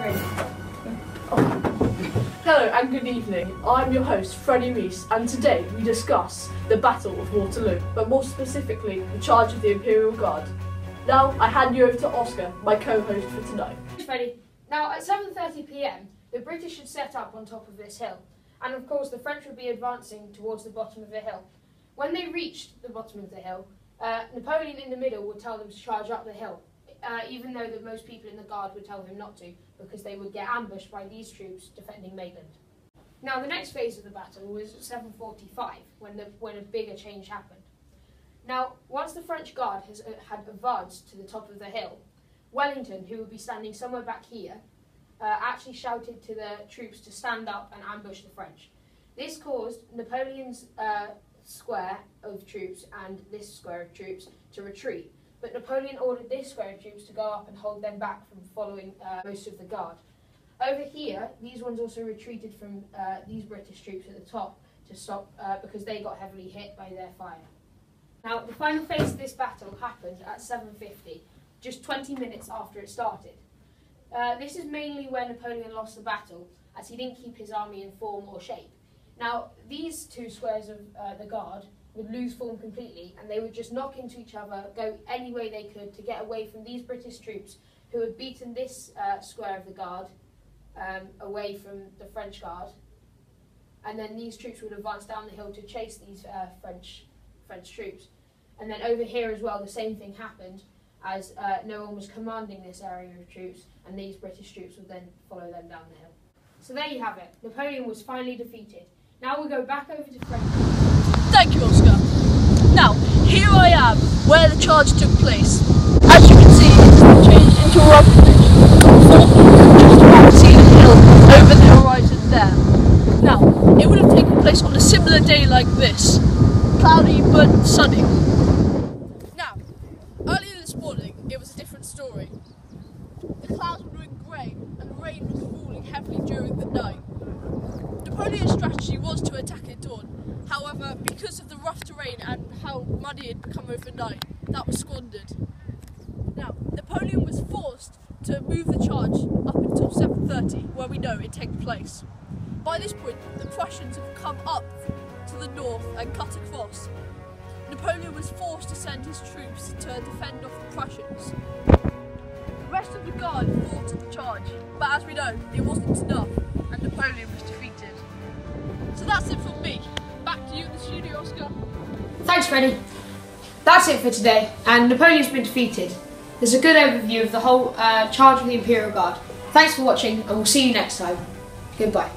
Freddie. Hello and good evening. I'm your host, Freddie Reese, and today we discuss the Battle of Waterloo, but more specifically, the charge of the Imperial Guard. Now, I hand you over to Oscar, my co-host for tonight. Thanks, Freddie. Now, at 7:30 p.m, the British had set up on top of this hill, and of course the French would be advancing towards the bottom of the hill. When they reached the bottom of the hill, Napoleon in the middle would tell them to charge up the hill, even though that most people in the guard would tell him not to, because they would get ambushed by these troops defending Maitland. Now, the next phase of the battle was at 7:45, when a bigger change happened. Now, once the French guard had advanced to the top of the hill, Wellington, who would be standing somewhere back here, actually shouted to the troops to stand up and ambush the French. This caused Napoleon's square of troops and this square of troops to retreat, but Napoleon ordered this square of troops to go up and hold them back from following most of the guard. Over here, these ones also retreated from these British troops at the top to stop because they got heavily hit by their fire. Now, the final phase of this battle happened at 7:50, just 20 minutes after it started. This is mainly where Napoleon lost the battle, as he didn't keep his army in form or shape. Now, these two squares of the guard would lose form completely, and they would just knock into each other, go any way they could to get away from these British troops who had beaten this square of the guard away from the French guard. And then these troops would advance down the hill to chase these French troops. And then over here as well, the same thing happened, as no one was commanding this area of troops, and these British troops would then follow them down the hill. So there you have it. Napoleon was finally defeated. Now we'll go back over to Freddie. Thank you, Oscar. Now, here I am, where the charge took place. As you can see, it's changed into a rough position. Just about to see the hill over the horizon there. Now, it would have taken place on a similar day like this. Cloudy but sunny. Now, earlier this morning, it was a different story. The clouds were doing grey and rain was falling heavily during the night. Napoleon's strategy was to attack at dawn. However, because of the rough terrain and how muddy it had become overnight, that was squandered. Now, Napoleon was forced to move the charge up until 7:30, where we know it takes place. By this point, the Prussians have come up to the north and cut across. Napoleon was forced to send his troops to defend off the Prussians. The rest of the guard fought to the charge, but as we know, it wasn't enough, and Napoleon was defeated. So that's it from me. Back to you in the studio, Oscar. Thanks, Freddie. That's it for today, and Napoleon's been defeated. There's a good overview of the whole charge of the Imperial Guard. Thanks for watching, and we'll see you next time. Goodbye.